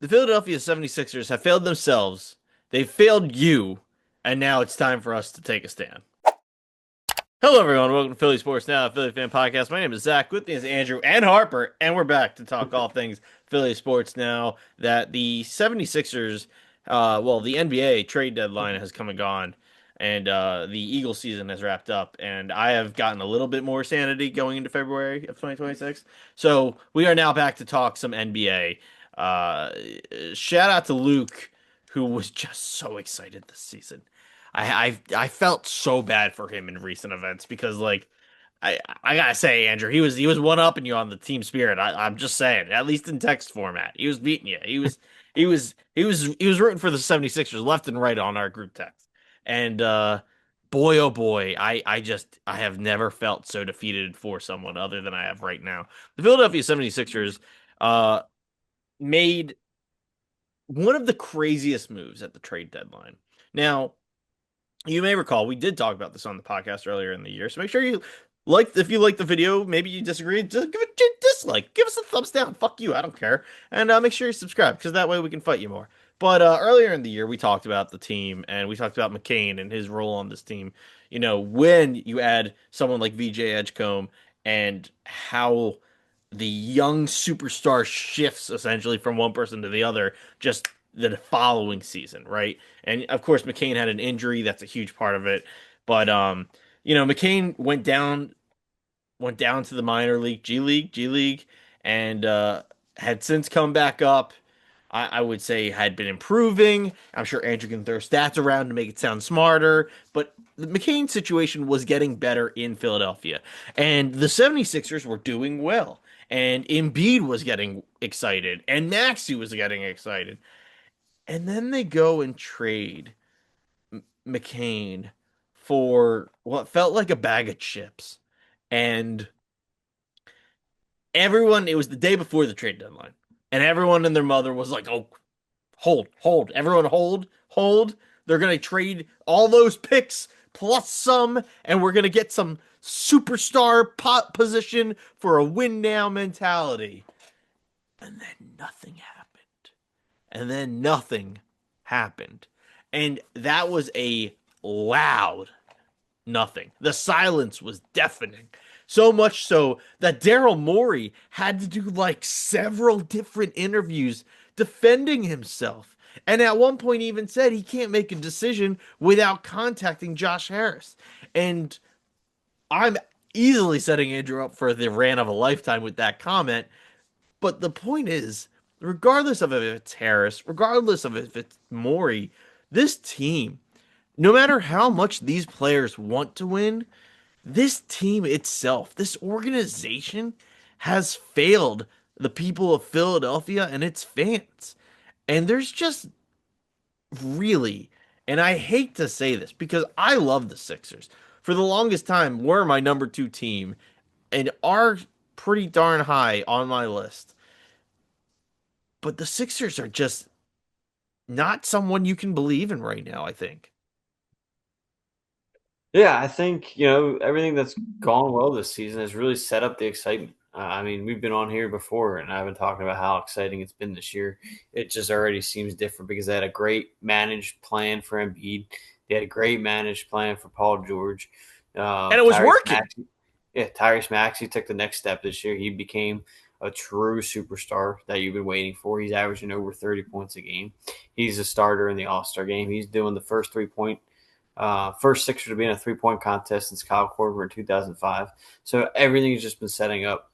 The Philadelphia 76ers have failed themselves. They've failed you, and now it's time for us to take a stand. Hello, everyone. Welcome to Philly Sports Now, a Philly fan podcast. My name is Zach. With me is Andrew and Harper, and we're back to talk all things Philly Sports Now. That the 76ers, the NBA trade deadline has come and gone, and the Eagles season has wrapped up, and I have gotten a little bit more sanity going into February of 2026. So we are now back to talk some NBA. Shout out to Luke, who was just so excited this season. I felt so bad for him in recent events because I gotta say, Andrew, he was one upping you on the team spirit. I'm just saying, at least in text format. He was beating you. He was rooting for the 76ers left and right on our group text. And boy oh boy, I have never felt so defeated for someone other than I have right now. The Philadelphia 76ers made one of the craziest moves at the trade deadline. Now, you may recall we did talk about this on the podcast earlier in the year. So make sure you if you like the video, maybe you disagree, just give it a dislike. Give us a thumbs down. Fuck you. I don't care. And make sure you subscribe because that way we can fight you more. But earlier in the year, we talked about the team and we talked about McCain and his role on this team. You know, when you add someone like VJ Edgecombe and how the young superstar shifts essentially from one person to the other just the following season, right? And of course, McCain had an injury. That's a huge part of it. But McCain went down to the minor league, G League, and had since come back up. I would say had been improving. I'm sure Andrew can throw stats around to make it sound smarter, but the McCain situation was getting better in Philadelphia. And the 76ers were doing well. And Embiid was getting excited, and Maxey was getting excited. And then they go and trade McCain for what felt like a bag of chips. And everyone, it was the day before the trade deadline. And everyone and their mother was like, oh, hold. Everyone hold. They're going to trade all those picks plus some, and we're going to get some superstar pot position for a win now mentality. And then nothing happened. And then nothing happened. And that was a loud nothing. The silence was deafening. So much so that Daryl Morey had to do like several different interviews defending himself. And at one point even said he can't make a decision without contacting Josh Harris. And I'm easily setting Andrew up for the rant of a lifetime with that comment. But the point is, regardless of if it's Harris, regardless of if it's Morey, this team, no matter how much these players want to win, this team itself, this organization has failed the people of Philadelphia and its fans. And there's just really, and I hate to say this because I love the Sixers. For the longest time, were my number two team and are pretty darn high on my list. But the Sixers are just not someone you can believe in right now, I think. Yeah, I think, everything that's gone well this season has really set up the excitement. I mean, we've been on here before, and I've been talking about how exciting it's been this year. It just already seems different because they had a great managed plan for Embiid. They had a great managed plan for Paul George. And it was Tyrese working. Maxey, yeah, Tyrese Maxey took the next step this year. He became a true superstar that you've been waiting for. He's averaging over 30 points a game. He's a starter in the All-Star game. He's doing the first Sixer to be in a 3-point contest since Kyle Korver in 2005. So everything has just been setting up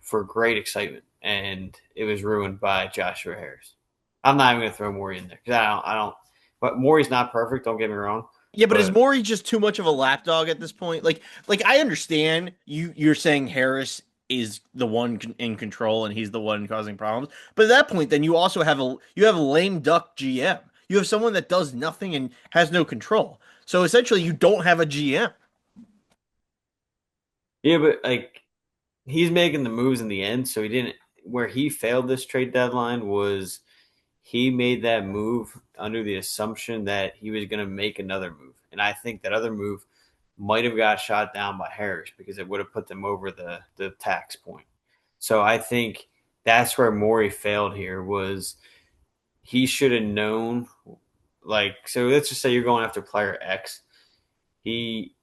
for great excitement, and it was ruined by Joshua Harris. I'm not even going to throw Morey in there because I don't. But Morey's not perfect. Don't get me wrong. Yeah, but is But Morey just too much of a lapdog at this point? Like I understand you're saying Harris is the one in control and he's the one causing problems, but at that point, then you have a lame duck GM. You have someone that does nothing and has no control. So essentially, you don't have a GM. yeah, but like he's making the moves in the end, so he didn't. Where he failed this trade deadline was he made that move under the assumption that he was going to make another move. And I think that other move might have got shot down by Harris because it would have put them over the tax point. So I think that's where Morey failed here. Was he should have known, like, so let's just say you're going after player X. He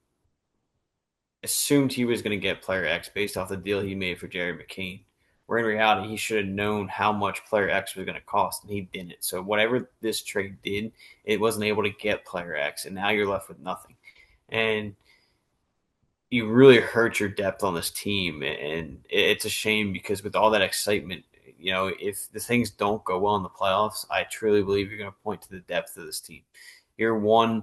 assumed he was going to get player X based off the deal he made for Jared McCain. Where in reality, he should have known how much player X was going to cost, and he didn't. So whatever this trade did, it wasn't able to get player X, and now you're left with nothing. And you really hurt your depth on this team, and it's a shame because with all that excitement, if the things don't go well in the playoffs, I truly believe you're going to point to the depth of this team. You're one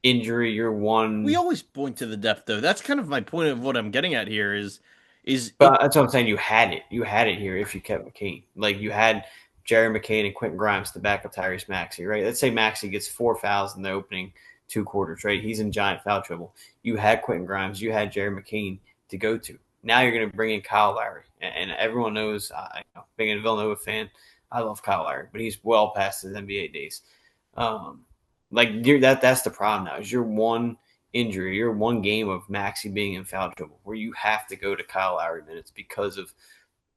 injury, you're We one. always point to the depth, though. That's kind of my point of what I'm getting at here is it. But that's what I'm saying. You had it. You had it here if you kept McCain. Like you had Jared McCain and Quentin Grimes to back up Tyrese Maxey, right? Let's say Maxey gets 4 fouls in the opening 2 quarters, right? He's in giant foul trouble. You had Quentin Grimes. You had Jared McCain to go to. Now you're going to bring in Kyle Lowry. And everyone knows, being a Villanova fan, I love Kyle Lowry, but he's well past his NBA days. Um, that's the problem now is you're one injury, you're one game of Maxey being in foul trouble where you have to go to Kyle Lowry minutes because of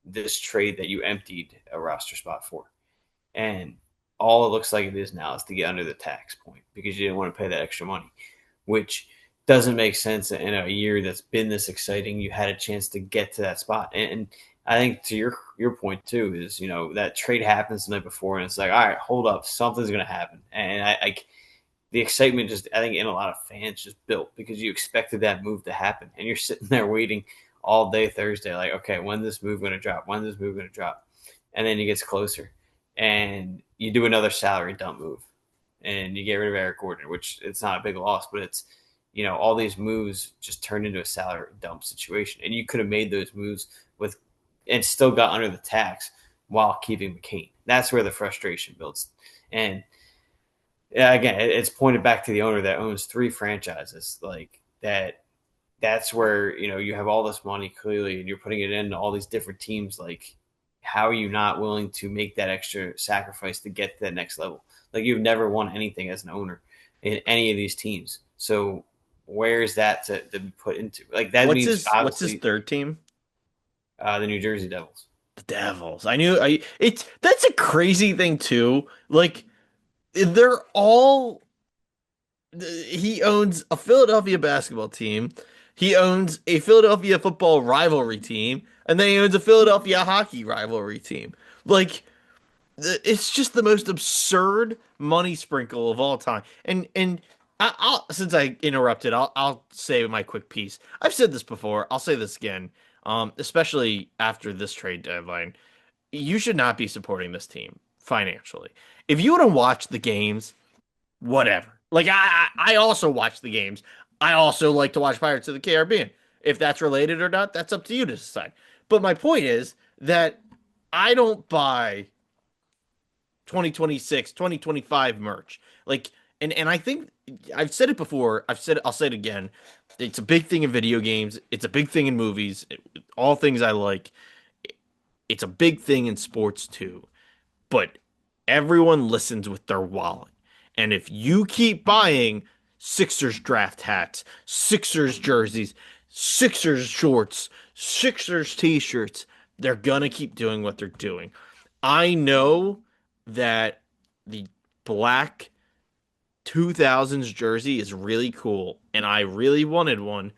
this trade that you emptied a roster spot for. And all it looks like it is now is to get under the tax point because you didn't want to pay that extra money, which doesn't make sense in a year that's been this exciting. You had a chance to get to that spot. And I think to your point too is, that trade happens the night before and it's like, all right, hold up, something's going to happen. And the excitement just, I think, in a lot of fans just built because you expected that move to happen. And you're sitting there waiting all day Thursday, like, okay, when this move going to drop? When this move going to drop? And then it gets closer and you do another salary dump move and you get rid of Eric Gordon, which it's not a big loss, but it's, all these moves just turned into a salary dump situation. And you could have made those moves with and still got under the tax while keeping McCain. That's where the frustration builds. And yeah, again, it's pointed back to the owner that owns 3 franchises. Like that, that's where you have all this money clearly, and you're putting it into all these different teams. Like, how are you not willing to make that extra sacrifice to get to that next level? Like, you've never won anything as an owner in any of these teams. So, where is that to be put into? Like, that means What's his obviously third team? the New Jersey Devils. The Devils. I knew I it's that's a crazy thing too. Like they're all he owns a Philadelphia basketball team. He owns a Philadelphia football rivalry team, and then he owns a Philadelphia hockey rivalry team. Like it's just the most absurd money sprinkle of all time. And I'll since I interrupted, I'll say my quick piece. I've said this before. I'll say this again. Especially after this trade deadline, you should not be supporting this team financially. If you want to watch the games, whatever. Like I also watch the games. I also like to watch Pirates of the Caribbean. If that's related or not, that's up to you to decide. But my point is that I don't buy 2026, 2025 merch. Like and I think I've said it before, I'll say it again. It's a big thing in video games, it's a big thing in movies, all things I like. It's a big thing in sports too. But everyone listens with their wallet. And if you keep buying Sixers draft hats, Sixers jerseys, Sixers shorts, Sixers t-shirts, they're gonna keep doing what they're doing. I know that the black 2000s jersey is really cool, and I really wanted one,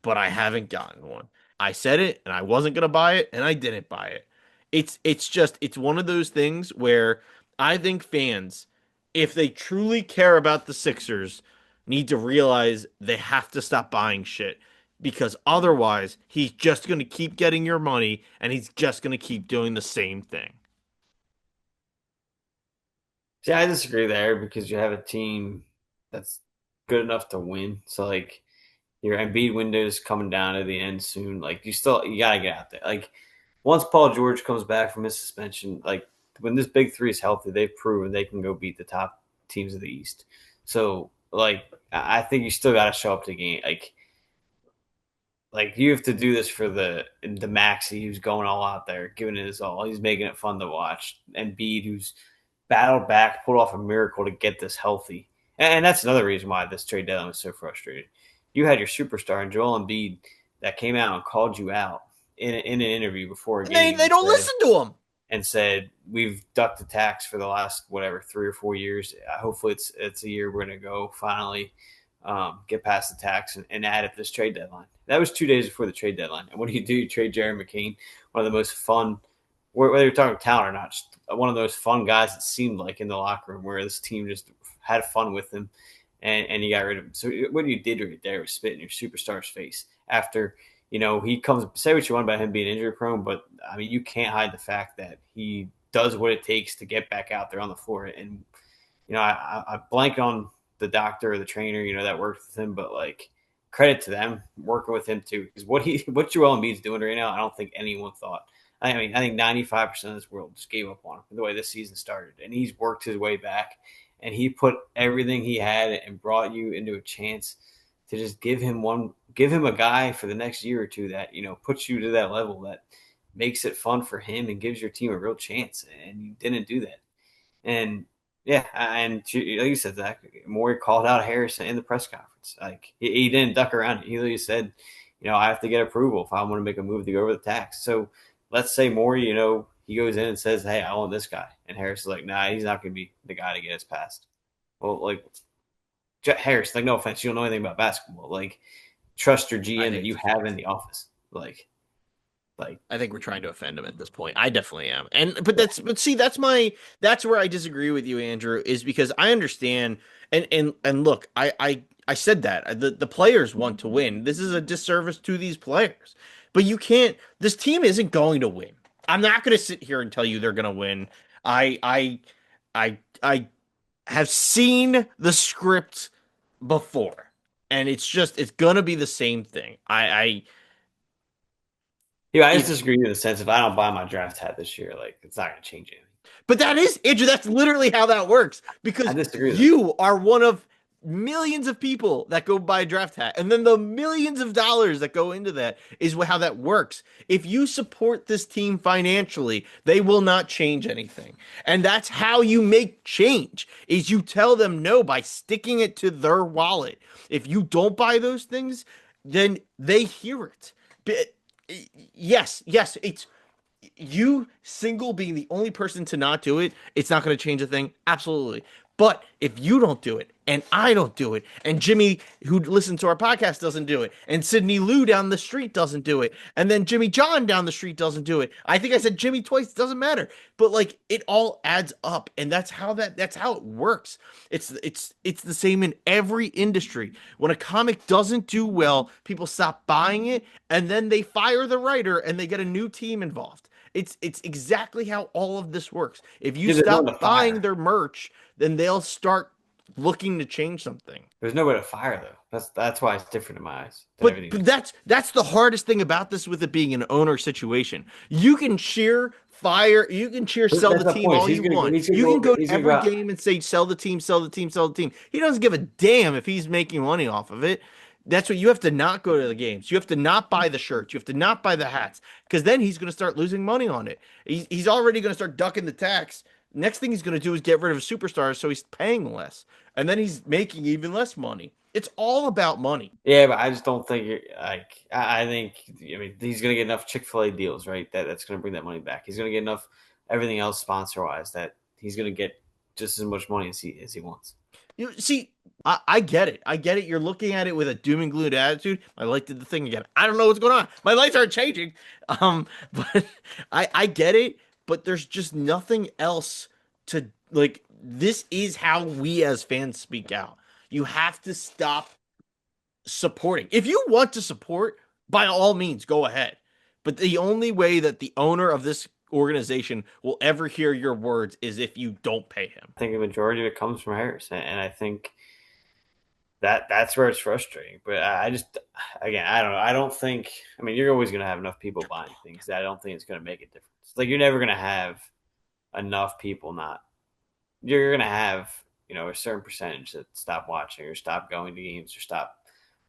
but I haven't gotten one. I said it, and I wasn't gonna buy it, and I didn't buy it. It's one of those things where I think fans, if they truly care about the Sixers, need to realize they have to stop buying shit because otherwise he's just gonna keep getting your money and he's just gonna keep doing the same thing. See, I disagree there because you have a team that's good enough to win. So like your Embiid window is coming down to the end soon. Like you gotta get out there. Like once Paul George comes back from his suspension, like when this big three is healthy, they've proven they can go beat the top teams of the East. So like I think you still gotta show up to the game. Like you have to do this for the Maxi who's going all out there, giving it his all. He's making it fun to watch. And Embiid who's battled back, pulled off a miracle to get this healthy. And that's another reason why this trade deadline was so frustrating. You had your superstar and Joel Embiid that came out and called you out, in an interview before a And they game don't listen to him. and said we've ducked the tax for the last whatever 3 or 4 years. Hopefully, it's a year we're going to go finally get past the tax and add it to this trade deadline. That was 2 days before the trade deadline. And what do? You trade Jared McCain, one of the most fun, whether you're talking talent or not, just one of those fun guys it seemed like in the locker room where this team just had fun with him, and you got rid of him. So what you did right there was spit in your superstar's face after he comes. Say what you want about him being injury prone, but I mean you can't hide the fact that he does what it takes to get back out there on the floor. And I blank on the doctor or the trainer that worked with him, but like credit to them working with him too, because what Joel Embiid's doing right now, I don't think anyone thought. I mean, I think 95% of this world just gave up on him the way this season started, and he's worked his way back, and he put everything he had and brought you into a chance to just give him a guy for the next year or two that puts you to that level that makes it fun for him and gives your team a real chance, and you didn't do that. And yeah, and like you said, Zach, Morey called out Harris in the press conference. Like he didn't duck around it. He literally said, I have to get approval if I want to make a move to go over the tax. So let's say Morey, he goes in and says, hey, I want this guy. And Harris is like, nah, he's not going to be the guy to get us passed. Well, like, Harris, like, no offense, you don't know anything about basketball. Like, trust your GM that you have in the office. Like, I think we're trying to offend him at this point. I definitely am. But see, that's where I disagree with you, Andrew, is because I understand and look, I said that. The players want to win. This is a disservice to these players. But you can't this team isn't going to win. I'm not going to sit here and tell you they're going to win. I have seen the script before, and it's going to be the same thing. I just If disagree in the sense if I don't buy my draft hat this year, like, it's not going to change anything. But that is, Andrew, that's literally how that works I because disagree with that. you are one of millions of people that go buy a draft hat. And then the millions of dollars that go into that is how that works. If you support this team financially, they will not change anything. And that's how you make change is you tell them no by sticking it to their wallet. If you don't buy those things, then they hear it. But yes, it's you single being the only person to not do it, it's not going to change a thing. Absolutely. But if you don't do it, and I don't do it, and Jimmy, who listens to our podcast, doesn't do it, and Sydney Lou down the street doesn't do it, and then Jimmy John down the street doesn't do it. I think I said Jimmy twice, doesn't matter. But like it all adds up, and that's how it works. It's the same in every industry. When a comic doesn't do well, people stop buying it, and then they fire the writer and they get a new team involved. It's exactly how all of this works. If you There's no one to stop buying fire. their merch, then they'll start looking to change something. There's no way to fire though. That's why it's different in my eyes than But, everything but else. that's the hardest thing about this with it being an owner situation. You can cheer fire, you can cheer sell That's the the team point. all you want. You can go to He's gonna go every out. game and say sell the team, sell the team, sell the team. He doesn't give a damn if he's making money off of it. That's what you have to not go to the games. You have to not buy the shirts. You have to not buy the hats because then he's going to start losing money on it. He's already going to start ducking the tax. Next thing he's going to do is get rid of superstars so he's paying less. And then he's making even less money. It's all about money. Yeah, but I just don't think you're like. I think he's gonna get enough Chick-fil-A deals, right? That's gonna bring that money back. He's gonna get enough everything else sponsor wise that he's gonna get just as much money as he wants. You see, I get it. I get it. You're looking at it with a doom and gloom attitude. My light did the thing again. I don't know what's going on. My lights aren't changing. But I get it. But there's just nothing else to like. This is how we as fans speak out. You have to stop supporting. If you want to support, by all means, go ahead. But the only way that the owner of this organization will ever hear your words is if you don't pay him. I think the majority of it comes from Harris, and I think that's where it's frustrating. But I just, again, I don't know. I don't think. I mean, you're always gonna have enough people buying things that I don't think it's gonna make a difference. Like you're never gonna have enough people not. You're gonna have a certain percentage that stop watching or stop going to games or stop.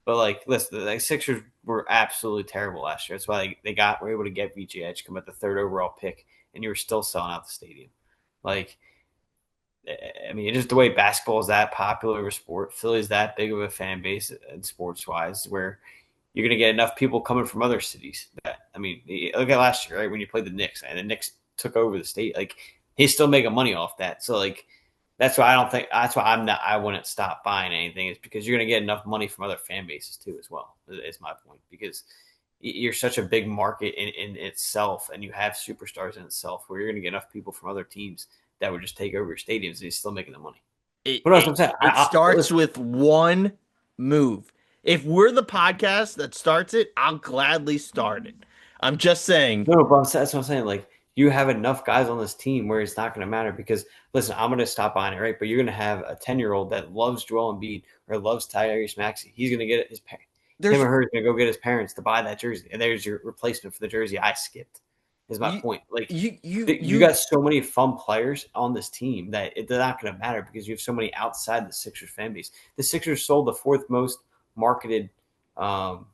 But like, listen, the Sixers were absolutely terrible last year. That's why were able to get VGH, come at the third overall pick, and you were still selling out the stadium. Like, I mean, just the way basketball is that popular of a sport, Philly's that big of a fan base and sports wise, where you're going to get enough people coming from other cities. That I mean, look at last year, right? When you played the Knicks and the Knicks took over the state, like he's still making money off that. So like that's why I don't think that's why I'm not. I wouldn't stop buying anything. Is because you're going to get enough money from other fan bases too, as well. Is my point because you're such a big market in itself, and you have superstars in itself, where you're going to get enough people from other teams that would just take over your stadiums, and he's still making the money. It But that's what it I'm saying. it starts Listen, with one move. If we're the podcast that starts it, I'll gladly start it. I'm just saying. no, but that's what I'm saying. Like you have enough guys on this team where it's not going to matter because listen, I'm going to stop buying it, right? But you're going to have a 10-year-old that loves Joel Embiid or loves Tyrese Maxey. He's going to get his him There's or her is going to go get his parents to buy that jersey, and there's your replacement for the jersey I skipped. Is my you point. Like you you got so many fun players on this team that it's not going to matter because you have so many outside the Sixers fan base. The Sixers sold the fourth most marketed um,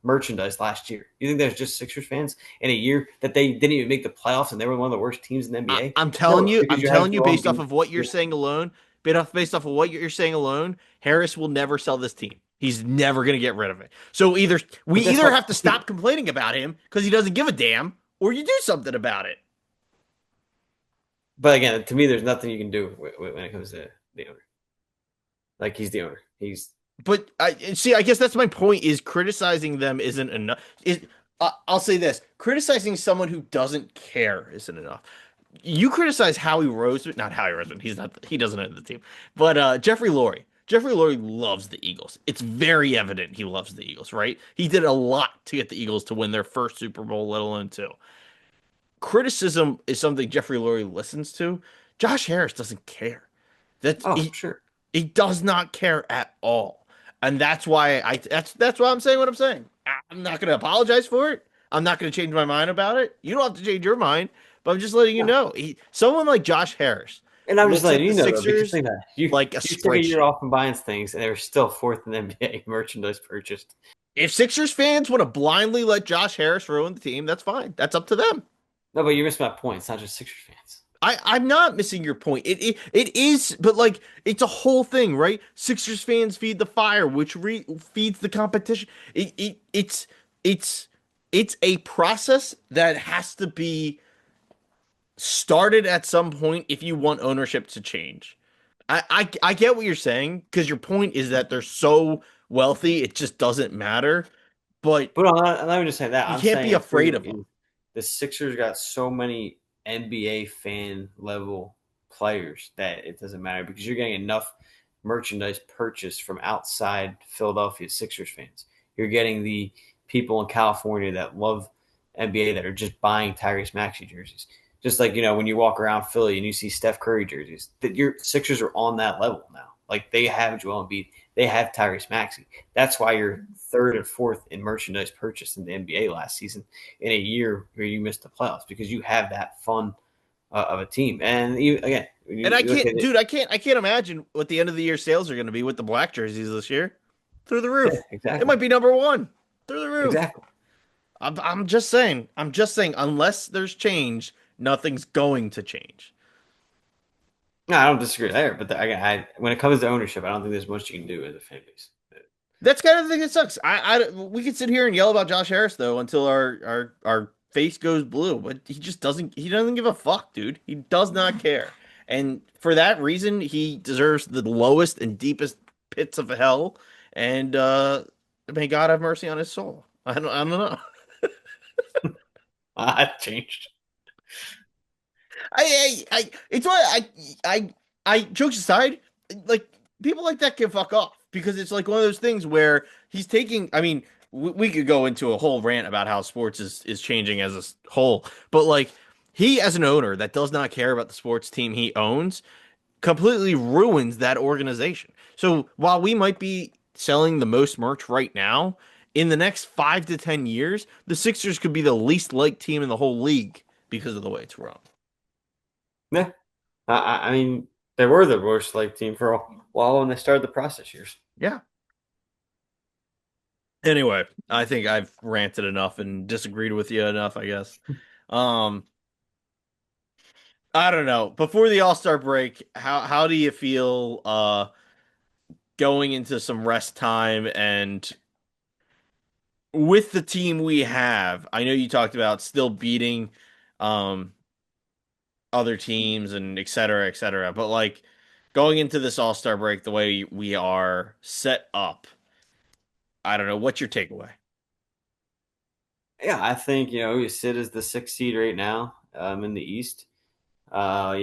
merchandise last year. You think there's just Sixers fans in a year that they didn't even make the playoffs and they were one of the worst teams in the NBA? I'm telling No, you, because you have Joel based off Embiid. of what you're saying alone, based off of what you're saying alone, Harris will never sell this team. He's never going to get rid of it. So we But that's either what. have to stop complaining about him because he doesn't give a damn, or you do something about it. But again, to me, there's nothing you can do when it comes to the owner. Like he's the owner. He's But I see. I guess that's my point. Is criticizing them isn't enough. I'll say this: criticizing someone who doesn't care isn't enough. You criticize Howie Roseman, not Howie Roseman. He's not. He doesn't own the team. But Jeffrey Lurie. Jeffrey Lurie loves the Eagles. It's very evident he loves the Eagles, right? He did a lot to get the Eagles to win their first Super Bowl, let alone two. Criticism is something Jeffrey Lurie listens to. Josh Harris doesn't care. That oh he sure. he does not care at all. And that's why I'm saying what I'm saying. I'm not going to apologize for it. I'm not going to change my mind about it. You don't have to change your mind, but I'm just letting you No. know. Someone like Josh Harris And I'm just looks at letting the you know though, because Sixers think that you like a you took a year spreadsheet. off from buying things, and they were still fourth in the NBA merchandise purchased. If Sixers fans want to blindly let Josh Harris ruin the team, that's fine. That's up to them. No, but you missed my point. It's not just Sixers fans. I'm not missing your point. It is, but like it's a whole thing, right? Sixers fans feed the fire, which feeds the competition. It's it's a process that has to be started at some point if you want ownership to change. I get what you're saying because your point is that they're so wealthy it just doesn't matter, but But I'm not even just saying that. you I'm can't be saying afraid too of them. is the Sixers got so many NBA fan level players that it doesn't matter because you're getting enough merchandise purchased from outside Philadelphia Sixers fans. You're getting the people in California that love NBA that are just buying Tyrese Maxey jerseys. Just like when you walk around Philly and you see Steph Curry jerseys, that your Sixers are on that level now. Like they have Joel Embiid, they have Tyrese Maxey. That's why you're third and fourth in merchandise purchased in the NBA last season in a year where you missed the playoffs because you have that fun of a team. And again, when And I you look can't, at it, dude, I can't imagine what the end of the year sales are going to be with the black jerseys this year. Through the yeah, roof. It exactly, might be number one. Through the roof. exactly. I'm just saying. I'm just saying. Unless there's change, nothing's going to change. No, I don't disagree there, but when it comes to ownership, I don't think there's much you can do as a fan base. That's kind of the thing that sucks. We could sit here and yell about Josh Harris though until our face goes blue, but he doesn't give a fuck, dude. He does not care. And for that reason, he deserves the lowest and deepest pits of hell. And may God have mercy on his soul. I don't know. I changed. It's why jokes aside, like people like that can fuck off because it's like one of those things where he's taking. I mean, we could go into a whole rant about how sports is changing as a whole, but like he, as an owner that does not care about the sports team he owns, completely ruins that organization. So while we might be selling the most merch right now, in the next 5 to 10 years, the Sixers could be the least liked team in the whole league because of the way it's run. Yeah, I mean, they were the worst like team for a while when they started the process years. Yeah. Anyway, I think I've ranted enough and disagreed with you enough, I guess. Um, I don't know. Before the All-Star break, how do you feel going into some rest time and with the team we have, I know you talked about still beating um other teams and et cetera, but like going into this All-Star break the way we are set up, I don't know, what's your takeaway? Yeah, I think you sit as the sixth seed right now in the East. You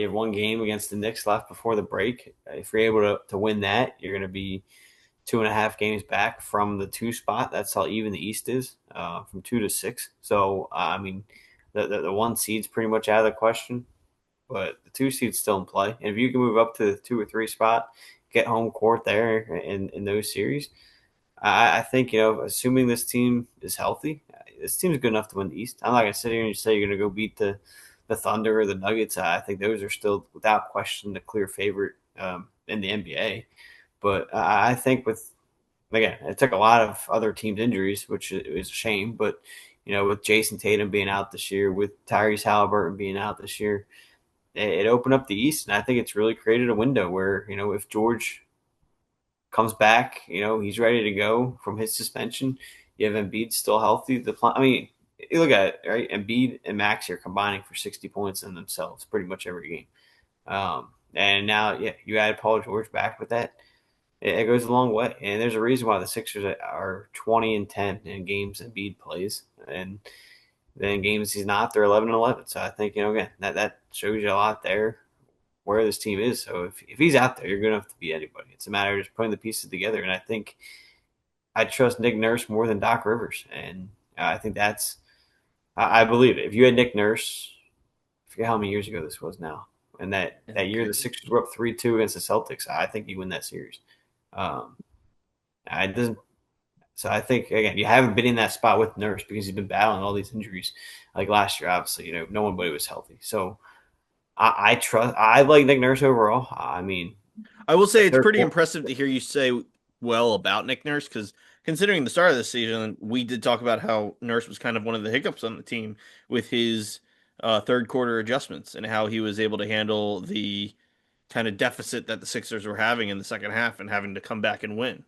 have one game against the Knicks left before the break. If you're able to win that, you're going to be 2.5 games back from the two spot. That's how even the East is, from 2 to 6. So I mean, the one seed's pretty much out of the question, but the two seed's still in play. And if you can move up to the 2 or 3 spot, get home court there in those series, I think assuming this team is healthy, this team's good enough to win the East. I'm not going to sit here and say you're going to go beat the Thunder or the Nuggets. I think those are still, without question, the clear favorite in the NBA. But I think again, it took a lot of other teams' injuries, which is a shame. But with Jason Tatum being out this year, with Tyrese Halliburton being out this year, it opened up the East, and I think it's really created a window where if George comes back, he's ready to go from his suspension. You have Embiid still healthy. I mean, you look at it, right? Embiid and Maxey are combining for 60 points in themselves pretty much every game. And now, yeah, you add Paul George back with that. It goes a long way. And there's a reason why the Sixers are 20-10 in games Embiid plays. And then games he's not, they're 11-11. So I think, again, that shows you a lot there where this team is. So if he's out there, you're going to have to beat anybody. It's a matter of just putting the pieces together. And I think I trust Nick Nurse more than Doc Rivers. And I think I believe it. If you had Nick Nurse, I forget how many years ago this was now, and that year the Crazy. Sixers were up 3-2 against the Celtics, I think you win that series. Um, I doesn't. So I think again, you haven't been in that spot with Nurse because he's been battling all these injuries. Like last year, obviously, no one but was healthy. So I trust. I like Nick Nurse overall. I mean, I will the say it's third pretty quarter. impressive to hear you say well about Nick Nurse because considering the start of the season, we did talk about how Nurse was kind of one of the hiccups on the team with his third quarter adjustments and how he was able to handle the kind of deficit that the Sixers were having in the second half and having to come back and win.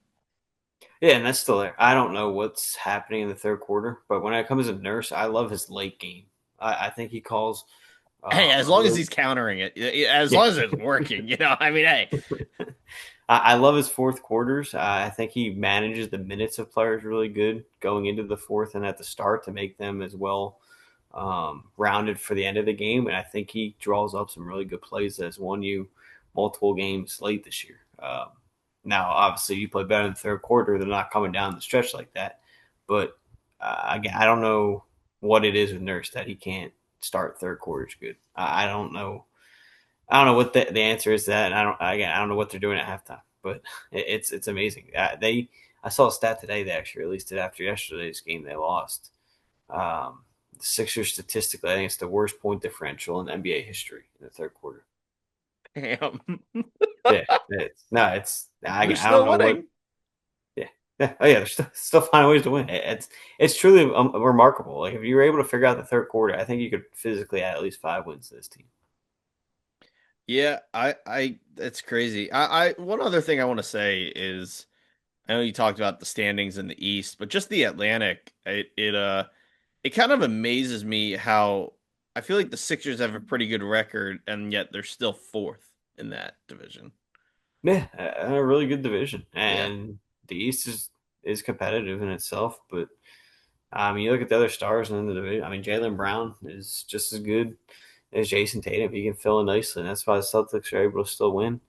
Yeah, and that's still there. I don't know what's happening in the third quarter, but when it comes to Nurse, I love his late game. I think he calls Hey, as a long as real he's countering it, as yeah. long as it's working, I mean, hey, I love his fourth quarters. I think he manages the minutes of players really good going into the fourth and at the start to make them as well rounded for the end of the game. And I think he draws up some really good plays that has won you multiple games late this year. Now, obviously, you play better in the third quarter. They're not coming down the stretch like that. But again, I don't know what it is with Nurse that he can't start third quarters good. I don't know. I don't know what the answer is to that, and I don't know what they're doing at halftime, but it's amazing. I saw a stat today. They actually released it after yesterday's game. They lost. The Sixers statistically, I think it's the worst point differential in NBA history in the third quarter. damn, Yeah, they're I don't still know what. winning. Yeah, yeah, oh yeah, they're still finding ways to win. It's truly remarkable. Like if you were able to figure out the third quarter, I think you could physically add at least 5 wins to this team. Yeah, that's crazy. One other thing I want to say is I know you talked about the standings in the East, but just the Atlantic, it kind of amazes me how I feel like the Sixers have a pretty good record and yet they're still fourth in that division. Yeah, a really good division, Yeah. and the East is competitive in itself. But you look at the other stars in the division. I mean, Jaylen Brown is just as good as Jason Tatum. He can fill in nicely, and that's why the Celtics are able to still win.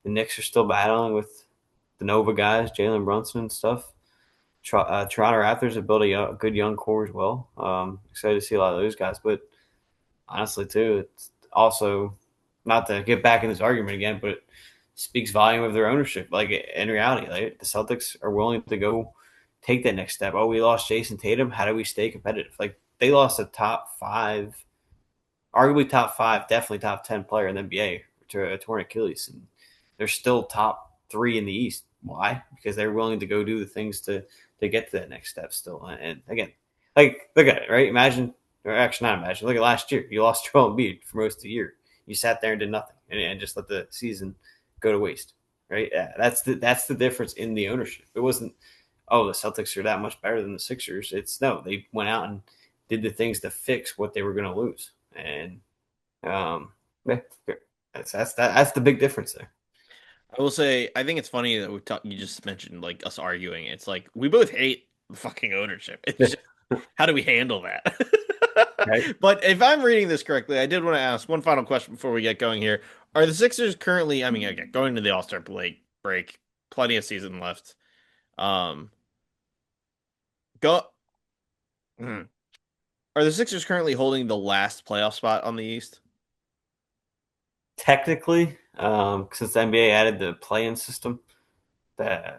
The Knicks are still battling with the Nova guys, Jalen Brunson and stuff. Toronto Raptors have built a good young core as well. Excited to see a lot of those guys, but honestly, too, it's also not to get back in this argument again, but it speaks volume of their ownership. Like in reality, like the Celtics are willing to go take that next step. Oh, we lost Jason Tatum. How do we stay competitive? Like they lost a top five, arguably top five, definitely top 10 player in the NBA to a torn Achilles, and they're still top three in the East. Why? Because they're willing to go do the things to get to that next step still. And again, like look at it, right? Imagine, or actually not imagine. Look at last year. You lost Joel Embiid for most of the year. You sat there and did nothing, and just let the season go to waste. Right? Yeah, that's the difference in the ownership. It wasn't oh, the Celtics are that much better than the Sixers. It's no, they went out and did the things to fix what they were going to lose, and yeah, that's the big difference there. I will say, I think it's funny that you just mentioned like us arguing. It's like we both hate the fucking ownership. It's just how do we handle that? Right. But if I'm reading this correctly, I did want to ask one final question before we get going here. Are the Sixers currently, I mean, again, going to the All-Star break, plenty of season left. Um, go. Hmm. Are the Sixers currently holding the last playoff spot on the East? Technically, since the NBA added the play-in system, the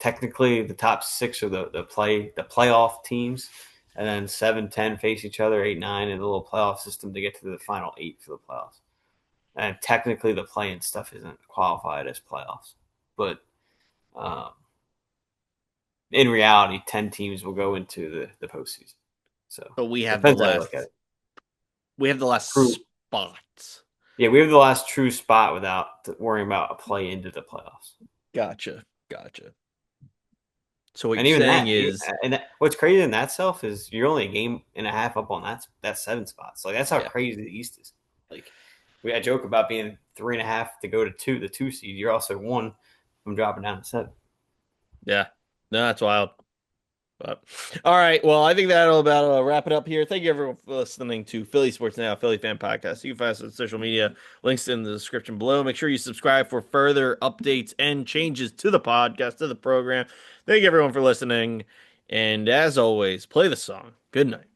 technically the top six are the playoff teams, and then 7, 10 face each other, 8, 9 in the little playoff system to get to the final 8 for the playoffs. And technically, the play-in stuff isn't qualified as playoffs, but um, in reality, 10 teams will go into the postseason. So But depends how you look at it. we have the last True. spot. Yeah, we have the last true spot without worrying about a play into the playoffs. Gotcha. Gotcha. So what And you're even saying that, is, what's crazy in that self is you're only a game and a half up on that 7 spot. So like, that's how yeah, crazy the East is. Like I joke about being 3.5 to go to two, the 2 seed. You're also one from dropping down to 7. yeah. No, that's wild. But all right, well, I think that'll about wrap it up here. Thank you everyone for listening to Philly Sports Now, Philly Fan Podcast. You can find us on social media, links in the description below. Make sure you subscribe for further updates and changes to the podcast, to the program. Thank you everyone for listening, and as always, play the song. Good night.